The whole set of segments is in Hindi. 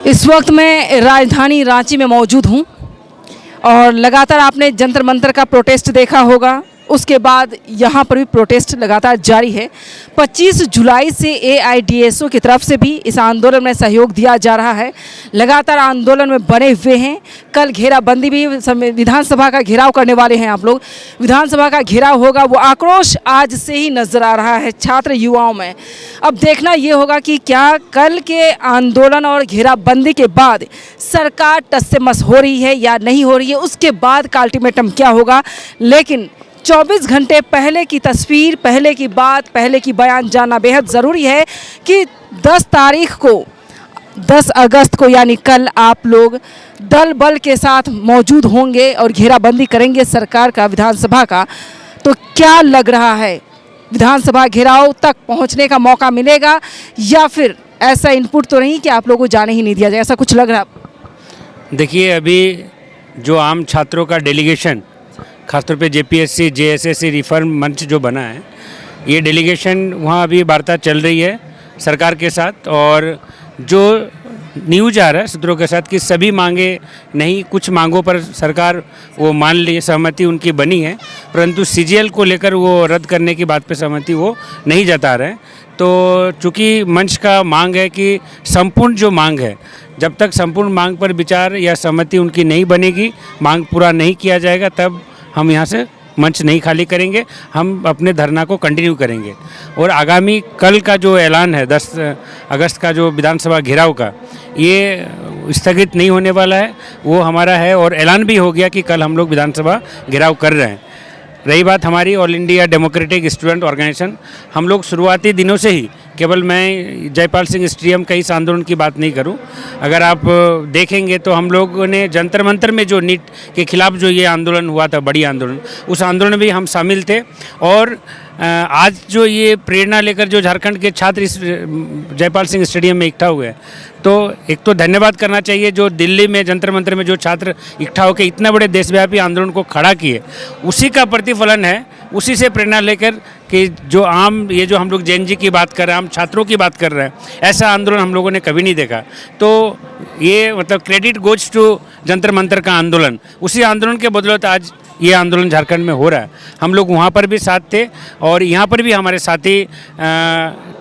इस वक्त मैं राजधानी रांची में मौजूद हूं और लगातार आपने जंतर मंतर का प्रोटेस्ट देखा होगा। उसके बाद यहां पर भी प्रोटेस्ट लगातार जारी है। 25 जुलाई से एआईडीएसओ की तरफ से भी इस आंदोलन में सहयोग दिया जा रहा है। लगातार आंदोलन में बने हुए हैं। कल घेराबंदी भी, विधानसभा का घेराव करने वाले हैं आप लोग। विधानसभा का घेराव होगा, वो आक्रोश आज से ही नज़र आ रहा है छात्र युवाओं में। अब देखना ये होगा कि क्या कल के आंदोलन और घेराबंदी के बाद सरकार टस से मस हो रही है या नहीं हो रही है, उसके बाद का अल्टीमेटम क्या होगा। लेकिन 24 घंटे पहले की तस्वीर, पहले की बात, पहले की बयान जानना बेहद ज़रूरी है कि 10 तारीख को, 10 अगस्त को यानी कल आप लोग दल बल के साथ मौजूद होंगे और घेराबंदी करेंगे सरकार का, विधानसभा का। तो क्या लग रहा है, विधानसभा घेराव तक पहुंचने का मौका मिलेगा या फिर ऐसा इनपुट तो नहीं कि आप लोगों को जाने ही नहीं दिया जाए, ऐसा कुछ लग रहा है? देखिए, अभी जो आम छात्रों का डेलीगेशन, खासतौर पे जेपीएससी जेएसएससी रिफॉर्म मंच जो बना है, ये डेलीगेशन वहाँ अभी वार्ता चल रही है सरकार के साथ। और जो न्यूज़ आ रहा है सूत्रों के साथ कि सभी मांगे नहीं, कुछ मांगों पर सरकार वो मान ली, सहमति उनकी बनी है, परंतु सीजीएल को लेकर वो रद्द करने की बात पे सहमति वो नहीं जता रहे हैं। तो चूँकि मंच का मांग है कि संपूर्ण जो मांग है, जब तक संपूर्ण मांग पर विचार या सहमति उनकी नहीं बनेगी, मांग पूरा नहीं किया जाएगा, तब हम यहाँ से मंच नहीं खाली करेंगे, हम अपने धरना को कंटिन्यू करेंगे। और आगामी कल का जो ऐलान है 10 अगस्त का जो विधानसभा घेराव का, ये स्थगित नहीं होने वाला है, वो हमारा है। और ऐलान भी हो गया कि कल हम लोग विधानसभा घेराव कर रहे हैं। रही बात हमारी all India democratic student organization, हम लोग शुरुआती दिनों से ही, केवल मैं जयपाल सिंह स्टेडियम का इस आंदोलन की बात नहीं करूं, अगर आप देखेंगे तो हम लोगों ने जंतर मंतर में जो नीट के खिलाफ जो ये आंदोलन हुआ था, बड़ी आंदोलन, उस आंदोलन में भी हम शामिल थे। और आज जो ये प्रेरणा लेकर जो झारखंड के छात्र इस जयपाल सिंह स्टेडियम में इकट्ठा हुए हैं, तो एक तो धन्यवाद करना चाहिए जो दिल्ली में जंतर मंतर में जो छात्र इकट्ठा होकर इतना बड़े देशव्यापी आंदोलन को खड़ा किए, उसी का प्रतिफलन है। उसी से प्रेरणा लेकर कि जो आम, ये जो हम लोग जेएनजी की बात कर रहे हैं, आम छात्रों की बात कर रहे हैं, ऐसा आंदोलन हम लोगों ने कभी नहीं देखा। तो ये मतलब credit goes to Jantar Mantar का आंदोलन। उसी आंदोलन के बदौलत आज ये आंदोलन झारखंड में हो रहा है। हम लोग वहाँ पर भी साथ थे और यहाँ पर भी हमारे साथी,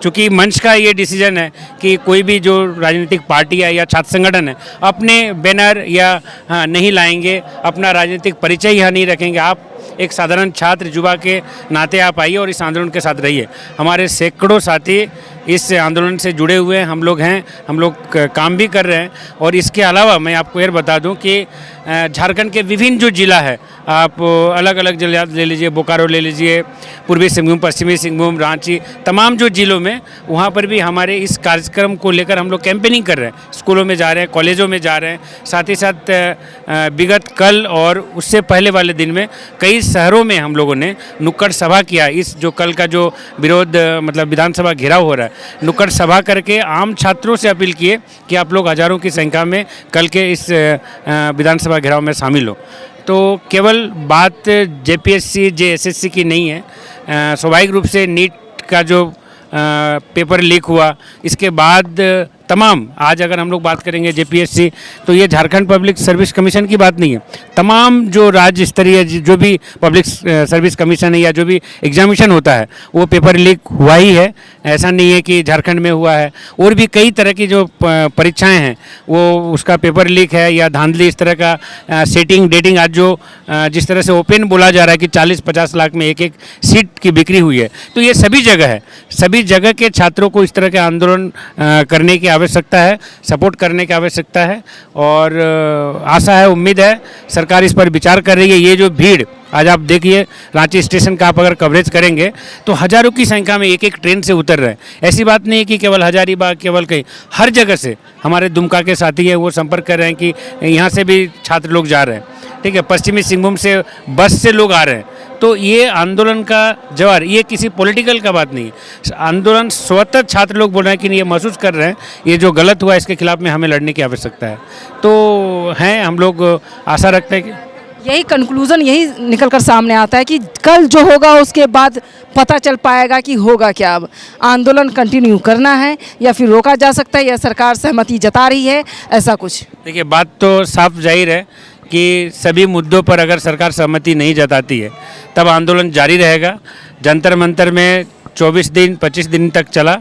चूँकि मंच का ये डिसीजन है कि कोई भी जो राजनीतिक पार्टी है या छात्र संगठन है, अपने बैनर या नहीं लाएंगे, अपना राजनीतिक परिचय यहाँ नहीं रखेंगे। आप एक साधारण छात्र युवा के नाते आप आइए और इस आंदोलन के साथ रहिए। हमारे सैकड़ों साथी इस आंदोलन से जुड़े हुए हैं, हम लोग हैं, हम लोग काम भी कर रहे हैं। और इसके अलावा मैं आपको यह बता दूं कि झारखंड के विभिन्न जो जिला है, आप अलग अलग जिला ले लीजिए, बोकारो ले लीजिए, पूर्वी सिंहभूम, पश्चिमी सिंहभूम, रांची, तमाम जो जिलों में, वहाँ पर भी हमारे इस कार्यक्रम को लेकर हम लोग कैंपेनिंग कर रहे हैं। स्कूलों में जा रहे हैं, कॉलेजों में जा रहे हैं, साथ ही साथ विगत कल और उससे पहले वाले दिन में कई शहरों में हम लोगों ने नुक्कड़ सभा किया। इस जो कल का जो विरोध, मतलब विधानसभा घेराव हो रहा है, नुक्कड़ सभा करके आम छात्रों से अपील किए कि आप लोग हज़ारों की संख्या में कल के इस विधानसभा घेराव में शामिल हो। तो केवल बात जेपीएससी जेएसएससी की नहीं है, स्वाभाविक रूप से नीट का जो पेपर लीक हुआ, इसके बाद तमाम, आज अगर हम लोग बात करेंगे जेपीएससी, तो ये झारखंड पब्लिक सर्विस कमीशन की बात नहीं है। तमाम जो राज्य स्तरीय जो भी पब्लिक सर्विस कमीशन है या जो भी एग्जामिनेशन होता है, वो पेपर लीक हुआ ही है। ऐसा नहीं है कि झारखंड में हुआ है, और भी कई तरह की जो परीक्षाएं हैं वो उसका पेपर लीक है या धांधली, इस तरह का सेटिंग डेटिंग। आज जो जिस तरह से ओपन बोला जा रहा है कि 40-50 लाख में एक एक सीट की बिक्री हुई है, तो ये सभी जगह है। सभी जगह के छात्रों को इस तरह के आंदोलन करने की आवश्यकता है, सपोर्ट करने की आवश्यकता है। और आशा है, उम्मीद है, सरकार इस पर विचार कर रही है। ये जो भीड़ आज आप देखिए, रांची स्टेशन का आप अगर कवरेज करेंगे तो हज़ारों की संख्या में एक एक ट्रेन से उतर रहे हैं। ऐसी बात नहीं है कि केवल हजारीबाग, केवल कहीं, हर जगह से हमारे दुमका के साथी हैं, वो संपर्क कर रहे हैं कि यहाँ से भी छात्र लोग जा रहे हैं। ठीक है, पश्चिमी सिंहभूम से बस से लोग आ रहे हैं। तो ये आंदोलन का जवार, ये किसी पॉलिटिकल का बात नहीं है। आंदोलन स्वतः छात्र लोग बोल रहे हैं कि ये महसूस कर रहे हैं, ये जो गलत हुआ इसके खिलाफ में हमें लड़ने की आवश्यकता है। तो हैं, हम लोग आशा रखते हैं कि यही कंक्लूजन यही निकल कर सामने आता है कि कल जो होगा उसके बाद पता चल पाएगा कि होगा क्या। अब आंदोलन कंटिन्यू करना है या फिर रोका जा सकता है या सरकार सहमति जता रही है, ऐसा कुछ। देखिए, बात तो साफ जाहिर है कि सभी मुद्दों पर अगर सरकार सहमति नहीं जताती है तब आंदोलन जारी रहेगा। जंतर मंतर में 24 दिन 25 दिन तक चला,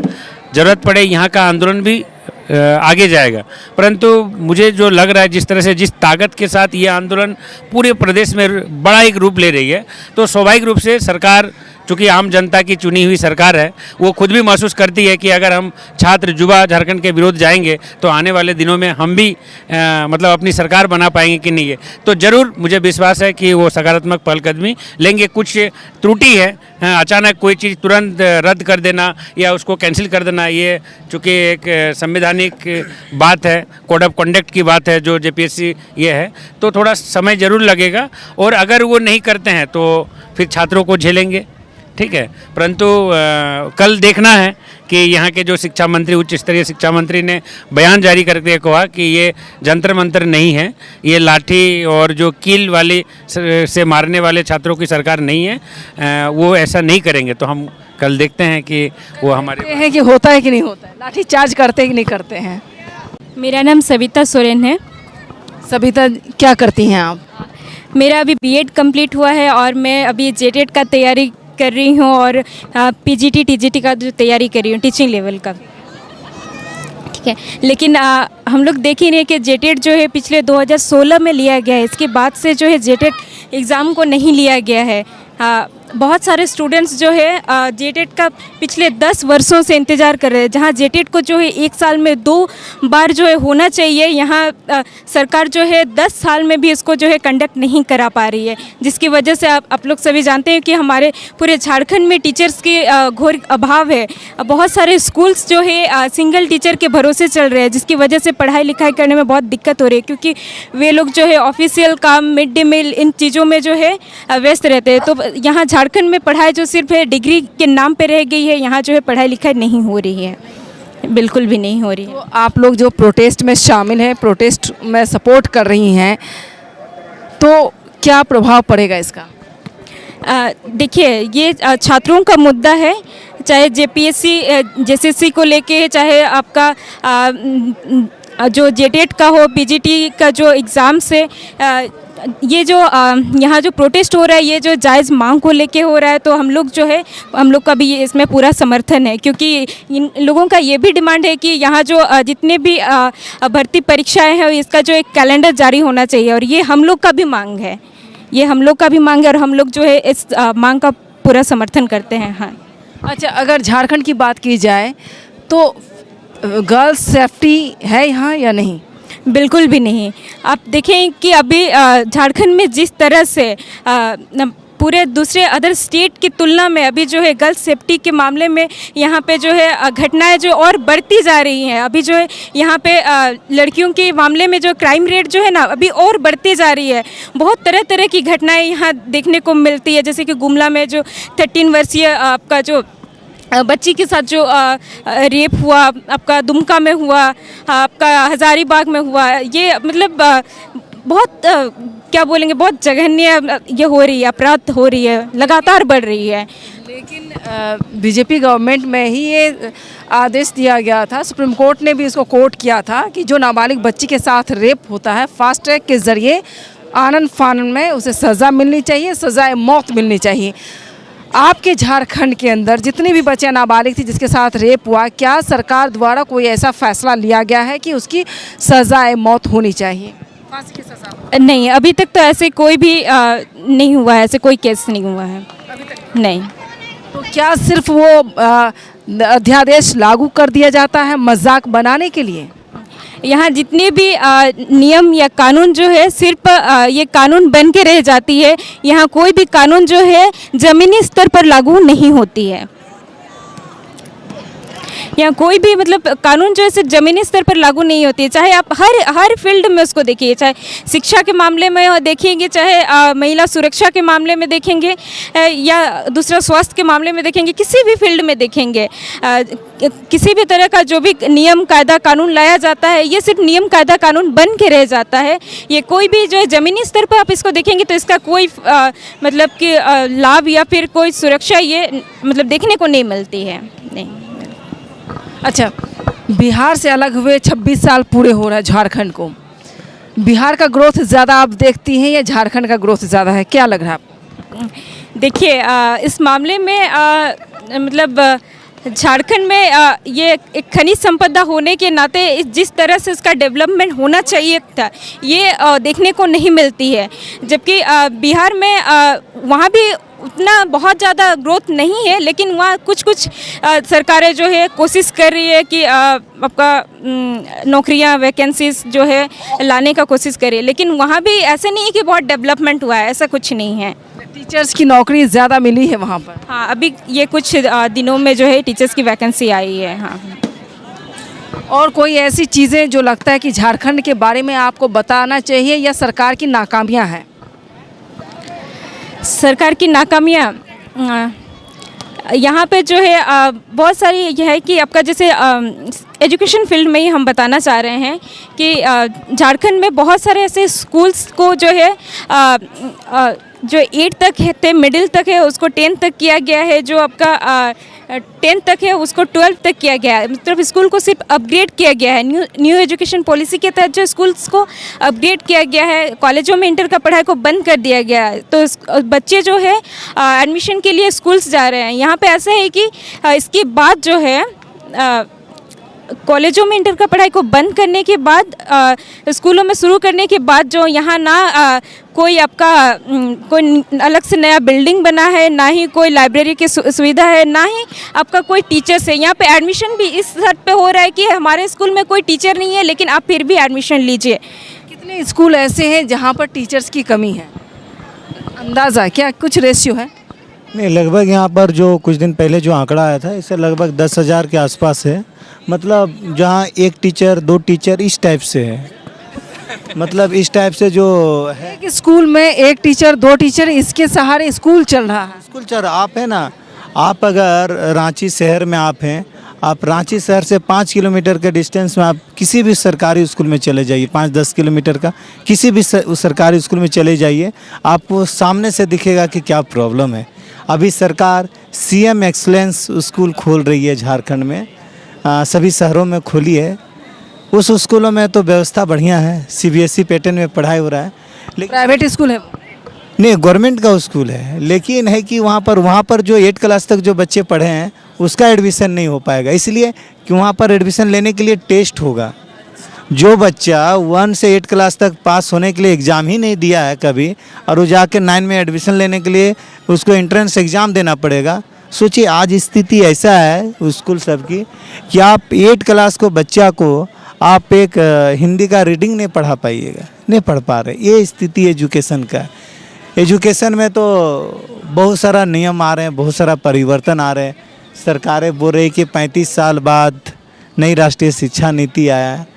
ज़रूरत पड़े यहाँ का आंदोलन भी आगे जाएगा। परंतु मुझे जो लग रहा है, जिस तरह से जिस ताकत के साथ ये आंदोलन पूरे प्रदेश में बड़ा एक रूप ले रही है, तो स्वाभाविक रूप से सरकार, चूँकि आम जनता की चुनी हुई सरकार है, वो खुद भी महसूस करती है कि अगर हम छात्र युवा झारखंड के विरोध जाएंगे तो आने वाले दिनों में हम भी मतलब अपनी सरकार बना पाएंगे कि नहीं है। तो ज़रूर मुझे विश्वास है कि वो सकारात्मक पहलकदमी लेंगे। कुछ त्रुटि है, अचानक कोई चीज़ तुरंत रद्द कर देना या उसको कैंसिल कर देना, ये चूँकि एक संवैधानिक बात है, कोड ऑफ कंडक्ट की बात है जो जेपीएससी ये है, तो थोड़ा समय ज़रूर लगेगा। और अगर वो नहीं करते हैं तो फिर छात्रों को झेलेंगे, ठीक है। परंतु कल देखना है कि यहाँ के जो शिक्षा मंत्री, उच्च स्तरीय शिक्षा मंत्री ने बयान जारी करके कहा कि ये जंतर मंतर नहीं है, ये लाठी और जो कील वाले से मारने वाले छात्रों की सरकार नहीं है, वो ऐसा नहीं करेंगे। तो हम कल देखते हैं कि वो हमारे हैं कि होता है कि नहीं होता है, लाठी चार्ज करते हैं कि नहीं करते हैं। मेरा नाम सविता सोरेन है। सविता, क्या करती हैं आप? मेरा अभी बीएड कंप्लीट हुआ है और मैं अभी जेटेट का तैयारी कर रही हूँ और पीजीटी टीजीटी का जो तैयारी कर रही हूँ, टीचिंग लेवल का, ठीक है। लेकिन हम लोग देख ही रहे कि जेटेट जो है पिछले 2016 में लिया गया है, इसके बाद से जो है जेटेट एग्ज़ाम को नहीं लिया गया है। बहुत सारे स्टूडेंट्स जो है जेटेट का पिछले 10 वर्षों से इंतज़ार कर रहे हैं, जहां जेटेट को जो है 1 साल में 2 बार जो है होना चाहिए, यहां सरकार जो है 10 साल में भी इसको जो है कंडक्ट नहीं करा पा रही है, जिसकी वजह से आप लोग सभी जानते हैं कि हमारे पूरे झारखंड में टीचर्स के घोर अभाव है। बहुत सारे स्कूल्स जो है सिंगल टीचर के भरोसे चल रहे हैं, जिसकी वजह से पढ़ाई लिखाई करने में बहुत दिक्कत हो रही है, क्योंकि वे लोग जो है ऑफिशियल काम, मिड डे मील, इन चीज़ों में जो है व्यस्त रहते हैं। तो यहाँ झारखंड में पढ़ाई जो सिर्फ है डिग्री के नाम पे रह गई है, यहाँ जो है पढ़ाई लिखाई नहीं हो रही है, बिल्कुल भी नहीं हो रही है। तो आप लोग जो प्रोटेस्ट में शामिल हैं, प्रोटेस्ट में सपोर्ट कर रही हैं, तो क्या प्रभाव पड़ेगा इसका? देखिए, ये छात्रों का मुद्दा है, चाहे जेपीएससी जेएसएससी को लेके, चाहे आपका जो जेटेट का हो, पीजीटी का जो एग्ज़ाम से, ये जो यहाँ जो प्रोटेस्ट हो रहा है, ये जो जायज़ मांग को लेके हो रहा है, तो हम लोग जो है, हम लोग का भी इसमें पूरा समर्थन है, क्योंकि इन लोगों का ये भी डिमांड है कि यहाँ जो जितने भी भर्ती परीक्षाएं हैं, इसका जो एक कैलेंडर जारी होना चाहिए, और ये हम लोग का भी मांग है, ये हम लोग का भी मांग है, और हम लोग जो है इस मांग का पूरा समर्थन करते हैं। हाँ। अच्छा, अगर झारखंड की बात की जाए तो गर्ल्स सेफ्टी है यहाँ या नहीं? बिल्कुल भी नहीं। आप देखें कि अभी झारखंड में जिस तरह से पूरे दूसरे अदर स्टेट की तुलना में अभी जो है गर्ल्स सेफ्टी के मामले में यहाँ पे जो है घटनाएं जो और बढ़ती जा रही हैं। अभी जो है यहाँ पे लड़कियों के मामले में जो क्राइम रेट जो है ना, अभी और बढ़ती जा रही है। बहुत तरह तरह की घटनाएं यहाँ देखने को मिलती है, जैसे कि गुमला में जो 13 वर्षीय आपका जो बच्ची के साथ जो रेप हुआ, आपका दुमका में हुआ, आपका हज़ारीबाग में हुआ, ये मतलब बहुत क्या बोलेंगे, बहुत जघन्य ये हो रही है, अपराध हो रही है, लगातार बढ़ रही है। लेकिन बीजेपी गवर्नमेंट में ही ये आदेश दिया गया था, सुप्रीम कोर्ट ने भी इसको कोर्ट किया था कि जो नाबालिग बच्ची के साथ रेप होता है, फास्ट ट्रैक के ज़रिए आनंद फानन में उसे सज़ा मिलनी चाहिए, सज़ाए मौत मिलनी चाहिए। आपके झारखंड के अंदर जितनी भी बच्चियां नाबालिग थी जिसके साथ रेप हुआ, क्या सरकार द्वारा कोई ऐसा फैसला लिया गया है कि उसकी सज़ाए मौत होनी चाहिए, फांसी की सज़ा? नहीं, अभी तक तो ऐसे कोई भी नहीं हुआ है, ऐसे कोई केस नहीं हुआ है अभी तक। नहीं। तो क्या सिर्फ वो अध्यादेश लागू कर दिया जाता है मजाक बनाने के लिए? यहाँ जितने भी नियम या कानून जो है सिर्फ ये कानून बन के रह जाती है, यहाँ कोई भी कानून जो है ज़मीनी स्तर पर लागू नहीं होती है। यहाँ कोई भी मतलब कानून जो है सिर्फ ज़मीनी स्तर पर लागू नहीं होती है। चाहे आप हर फील्ड में उसको देखिए, चाहे शिक्षा के मामले में देखेंगे, चाहे महिला सुरक्षा के मामले में देखेंगे, या दूसरा स्वास्थ्य के मामले में देखेंगे, किसी भी फील्ड में देखेंगे, किसी भी तरह का जो भी नियम कायदा कानून लाया जाता है, ये सिर्फ नियम कायदा कानून बन के रह जाता है। ये कोई भी जो है ज़मीनी स्तर पर आप इसको देखेंगे तो इसका कोई मतलब कि लाभ या फिर कोई सुरक्षा ये मतलब देखने को नहीं मिलती है। नहीं। अच्छा, बिहार से अलग हुए 26 साल पूरे हो रहा है झारखंड को। बिहार का ग्रोथ ज़्यादा आप देखती हैं या झारखंड का ग्रोथ ज़्यादा है, क्या लग रहा है आपको? देखिए, इस मामले में मतलब झारखंड में ये एक खनिज संपदा होने के नाते जिस तरह से इसका डेवलपमेंट होना चाहिए था, ये देखने को नहीं मिलती है। जबकि बिहार में वहाँ भी उतना बहुत ज़्यादा ग्रोथ नहीं है, लेकिन वहाँ कुछ सरकारें जो है कोशिश कर रही है कि आपका नौकरियाँ वैकेंसीज जो है लाने का कोशिश करे, लेकिन वहाँ भी ऐसे नहीं है कि बहुत डेवलपमेंट हुआ है, ऐसा कुछ नहीं है। टीचर्स की नौकरी ज़्यादा मिली है वहाँ पर? हाँ, अभी ये कुछ दिनों में जो है टीचर्स की वैकेंसी आई है। हाँ। और कोई ऐसी चीज़ें जो लगता है कि झारखंड के बारे में आपको बताना चाहिए या सरकार की नाकामियाँ हैं? सरकार की नाकामियाँ यहाँ पे जो है बहुत सारी यह है कि आपका जैसे एजुकेशन फील्ड में ही हम बताना चाह रहे हैं कि झारखंड में बहुत सारे ऐसे स्कूल्स को जो है जो 8 तक थे, मिडिल तक है उसको 10 तक किया गया है, जो आपका 10 तक है उसको 12 तक किया गया है। मतलब स्कूल को सिर्फ अपग्रेड किया गया है। न्यू एजुकेशन पॉलिसी के तहत जो स्कूल्स को अपग्रेड किया गया है, कॉलेजों में इंटर का पढ़ाई को बंद कर दिया गया है। तो बच्चे जो है एडमिशन के लिए स्कूल्स जा रहे हैं। यहाँ पे ऐसा है कि इसके बाद जो है कॉलेजों में इंटर का पढ़ाई को बंद करने के बाद स्कूलों में शुरू करने के बाद जो यहाँ ना कोई आपका कोई अलग से नया बिल्डिंग बना है, ना ही कोई लाइब्रेरी की सुविधा है, ना ही आपका कोई टीचर्स है। यहाँ पे एडमिशन भी इस हद पे हो रहा है कि हमारे स्कूल में कोई टीचर नहीं है, लेकिन आप फिर भी एडमिशन लीजिए। कितने स्कूल ऐसे हैं जहाँ पर टीचर्स की कमी है? अंदाज़ा क्या कुछ रेशियो है? नहीं, लगभग यहाँ पर जो कुछ दिन पहले जो आंकड़ा आया था, इससे लगभग 10,000 के आसपास है। मतलब जहाँ 1 टीचर 2 टीचर इस टाइप से है, मतलब इस टाइप से जो है कि स्कूल में 1 टीचर 2 टीचर, इसके सहारे स्कूल चल रहा है। स्कूल चल रहा। आप है ना, आप अगर रांची शहर में आप हैं, आप रांची शहर से 5 किलोमीटर के डिस्टेंस में आप किसी भी सरकारी स्कूल में चले जाइए, 5-10 किलोमीटर का किसी भी सरकारी स्कूल में चले जाइए, आपको सामने से दिखेगा कि क्या प्रॉब्लम है। अभी सरकार CM एक्सलेंस स्कूल खोल रही है झारखंड में, सभी शहरों में खोली है। उस स्कूलों में तो व्यवस्था बढ़िया है, CBSE पैटर्न में पढ़ाई हो रहा है, लेकिन प्राइवेट स्कूल है वो? नहीं, गवर्नमेंट का स्कूल है, लेकिन है कि वहाँ पर जो 8 क्लास तक जो बच्चे पढ़े हैं उसका एडमिशन नहीं हो पाएगा, इसलिए कि वहाँ पर एडमिशन लेने के लिए टेस्ट होगा। जो बच्चा 1 से 8 क्लास तक पास होने के लिए एग्ज़ाम ही नहीं दिया है कभी, और वो जाके 9 में एडमिशन लेने के लिए उसको एंट्रेंस एग्ज़ाम देना पड़ेगा। सोचिए आज स्थिति ऐसा है स्कूल सब की कि आप 8 क्लास को बच्चा को आप एक हिंदी का रीडिंग नहीं पढ़ा पाइएगा, नहीं पढ़ पा रहे। ये स्थिति एजुकेशन का। एजुकेशन में तो बहुत सारा नियम आ रहे हैं, बहुत सारा परिवर्तन आ रहे हैं। सरकारें बोल रही कि 35 साल बाद नई राष्ट्रीय शिक्षा नीति आया है,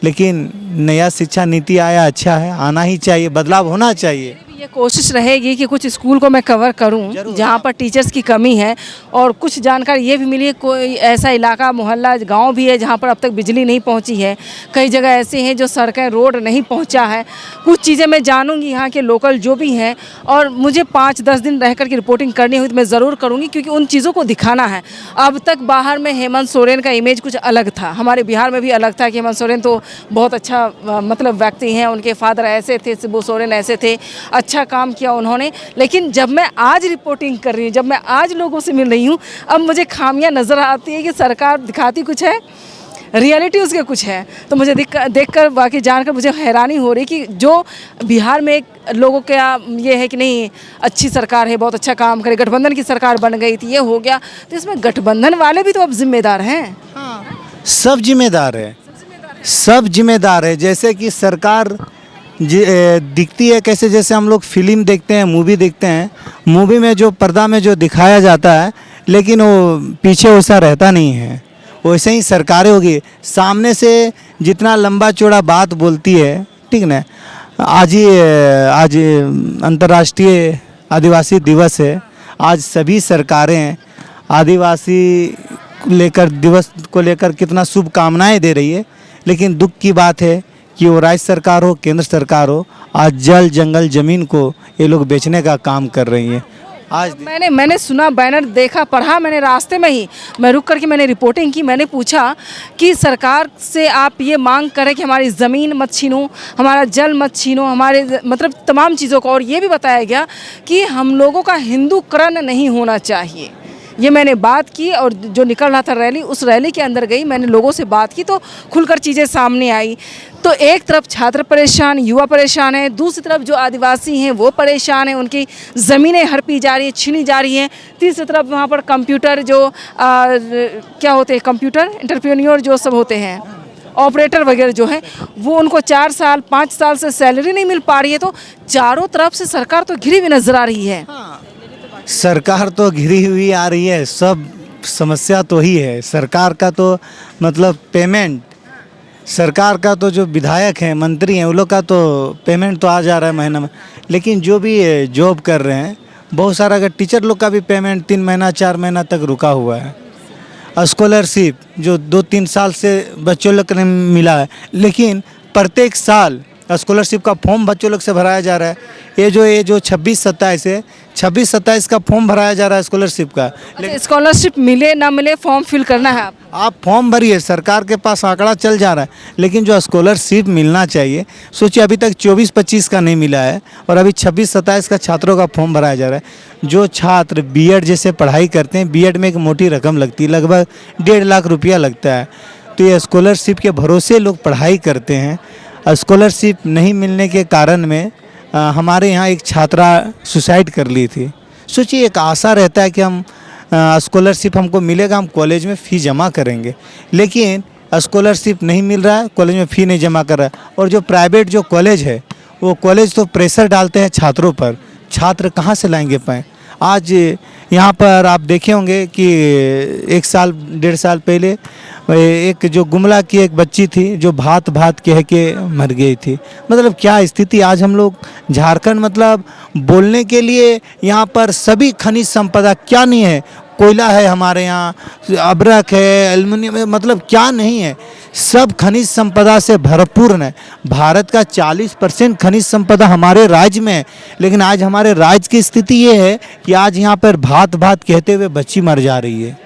लेकिन नया शिक्षा नीति आया अच्छा है, आना ही चाहिए, बदलाव होना चाहिए। ये कोशिश रहेगी कि कुछ स्कूल को मैं कवर करूं जहां पर टीचर्स की कमी है, और कुछ जानकारी ये भी मिली है कोई ऐसा इलाका मोहल्ला गांव भी है जहां पर अब तक बिजली नहीं पहुंची है। कई जगह ऐसे हैं जो सड़कें रोड नहीं पहुंचा है। कुछ चीज़ें मैं जानूंगी यहाँ के लोकल जो भी हैं, और मुझे 5-10 दिन रह कर के रिपोर्टिंग करनी हुई तो मैं ज़रूर करूँगी, क्योंकि उन चीज़ों को दिखाना है। अब तक बाहर में हेमंत सोरेन का इमेज कुछ अलग था, हमारे बिहार में भी अलग था कि हेमंत सोरेन तो बहुत अच्छा मतलब व्यक्ति हैं, उनके फादर ऐसे थे, शिबू सोरेन ऐसे थे, अच्छा काम किया उन्होंने। लेकिन जब मैं आज रिपोर्टिंग कर रही हूँ, जब मैं आज लोगों से मिल रही हूँ, अब मुझे खामियां नज़र आती है कि सरकार दिखाती कुछ है, रियलिटी उसके कुछ है। तो मुझे देखकर बाकी जानकर मुझे हैरानी हो रही कि जो बिहार में लोगों का ये है कि नहीं अच्छी सरकार है, बहुत अच्छा काम करे, गठबंधन की सरकार बन गई थी, ये हो गया, तो इसमें गठबंधन वाले भी तो अब जिम्मेदार हैं। हाँ, सब जिम्मेदार है, सब जिम्मेदार है। जैसे कि सरकार दिखती है कैसे, जैसे हम लोग फिल्म देखते हैं, मूवी देखते हैं, मूवी में जो पर्दा में जो दिखाया जाता है, लेकिन वो पीछे वैसा रहता नहीं है। वैसे ही सरकारें होगी। सामने से जितना लंबा चौड़ा बात बोलती है, ठीक ना। आज अंतर्राष्ट्रीय आदिवासी दिवस है। आज सभी सरकारें आदिवासी दिवस को लेकर कितना शुभकामनाएं दे रही है, लेकिन दुख की बात है कि वो राज्य सरकार हो, केंद्र सरकार हो, आज जल जंगल ज़मीन को ये लोग बेचने का काम कर रही हैं। आज मैंने सुना, बैनर देखा, पढ़ा मैंने रास्ते में ही, मैं रुक करके मैंने रिपोर्टिंग की। मैंने पूछा कि सरकार से आप ये मांग करें कि हमारी ज़मीन मत छीनो, हमारा जल मत छीनो, हमारे मतलब तमाम चीज़ों को। और ये भी बताया गया कि हम लोगों का हिंदूकरण नहीं होना चाहिए। ये मैंने बात की और जो निकल रहा था रैली, उस रैली के अंदर गई, मैंने लोगों से बात की तो खुलकर चीज़ें सामने आई। तो एक तरफ छात्र परेशान, युवा परेशान है, दूसरी तरफ जो आदिवासी हैं वो परेशान हैं, उनकी ज़मीनें हड़पी जा रही हैं, छीनी जा रही हैं। तीसरी तरफ वहाँ पर कंप्यूटर जो क्या होते हैं, कंप्यूटर एंटरप्रेन्योर जो सब होते हैं, ऑपरेटर वगैरह जो हैं, वो उनको 4 साल 5 साल से सैलरी नहीं मिल पा रही है। तो चारों तरफ से सरकार तो घिरी हुई नजर आ रही है। सरकार तो घिरी हुई आ रही है, सब समस्या तो ही है। सरकार का तो मतलब पेमेंट, सरकार का तो जो विधायक हैं, मंत्री हैं, उन लोग का तो पेमेंट तो आ जा रहा है महीना में, लेकिन जो भी जॉब कर रहे हैं, बहुत सारा अगर टीचर लोग का भी पेमेंट 3 महीना 4 महीना तक रुका हुआ है। स्कॉलरशिप जो 2-3 साल से बच्चों लोग को मिला है, लेकिन प्रत्येक साल स्कॉलरशिप का फॉर्म बच्चों लोग से भराया जा रहा है। ये जो 26-27 है, 26-27 का फॉर्म भराया जा रहा है स्कॉलरशिप का। अच्छा, स्कॉलरशिप मिले ना मिले फॉर्म फिल करना है आप फॉर्म भरिए, सरकार के पास आंकड़ा चल जा रहा है, लेकिन जो स्कॉलरशिप मिलना चाहिए, सोचिए अभी तक 24-25 का नहीं मिला है और अभी 26-27 का छात्रों का फॉर्म भराया जा रहा है। जो छात्र बीएड जैसे पढ़ाई करते हैं, बीएड में एक मोटी रकम लगती है, लगभग 1.5 लाख रुपया लगता है। तो ये स्कॉलरशिप के भरोसे लोग पढ़ाई करते हैं। स्कॉलरशिप नहीं मिलने के कारण में हमारे यहाँ एक छात्रा सुसाइड कर ली थी। सोचिए, एक आशा रहता है कि हम स्कॉलरशिप हमको मिलेगा, हम कॉलेज में फ़ी जमा करेंगे, लेकिन स्कॉलरशिप नहीं मिल रहा है, कॉलेज में फ़ी नहीं जमा कर रहा है। और जो प्राइवेट जो कॉलेज है, वो कॉलेज तो प्रेशर डालते हैं छात्रों पर, छात्र कहाँ से लाएंगे पाएँ। आज यहाँ पर आप देखे होंगे कि 1 साल 1.5 साल पहले एक जो गुमला की एक बच्ची थी जो भात कह के मर गई थी। मतलब क्या स्थिति आज हम लोग झारखंड, मतलब बोलने के लिए यहाँ पर सभी खनिज संपदा क्या नहीं है, कोयला है हमारे यहाँ, अब्रक है, एल्युमिनियम है, मतलब क्या नहीं है, सब खनिज संपदा से भरपूर है। भारत का 40% खनिज संपदा हमारे राज्य में है, लेकिन आज हमारे राज्य की स्थिति ये है कि आज यहाँ पर भात कहते हुए बच्ची मर जा रही है।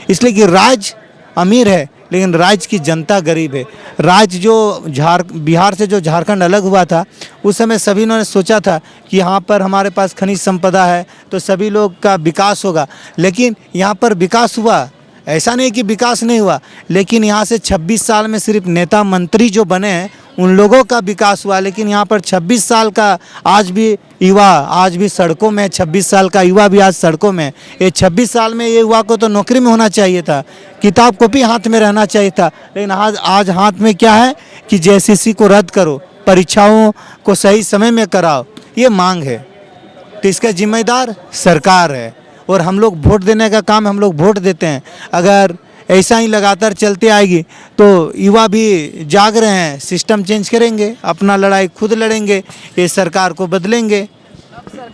इसलिए कि राज्य अमीर है लेकिन राज्य की जनता गरीब है। राज्य जो बिहार से जो झारखंड अलग हुआ था, उस समय सभी ने सोचा था कि यहाँ पर हमारे पास खनिज संपदा है तो सभी लोग का विकास होगा, लेकिन यहाँ पर विकास हुआ, ऐसा नहीं कि विकास नहीं हुआ, लेकिन यहाँ से 26 साल में सिर्फ नेता मंत्री जो बने हैं उन लोगों का विकास हुआ। लेकिन यहाँ पर 26 साल का आज भी युवा आज भी सड़कों में, 26 साल का युवा भी आज सड़कों में। ये 26 साल में ये युवा को तो नौकरी में होना चाहिए था, किताब कॉपी हाथ में रहना चाहिए था, लेकिन आज हाथ में क्या है कि जेसीसी को रद्द करो, परीक्षाओं को सही समय में कराओ, ये मांग है। तो इसका जिम्मेदार सरकार है और हम लोग वोट देने का काम हम लोग वोट देते हैं। अगर ऐसा ही लगातार चलते आएगी तो युवा भी जाग रहे हैं, सिस्टम चेंज करेंगे, अपना लड़ाई खुद लड़ेंगे, ये सरकार को बदलेंगे। सरकार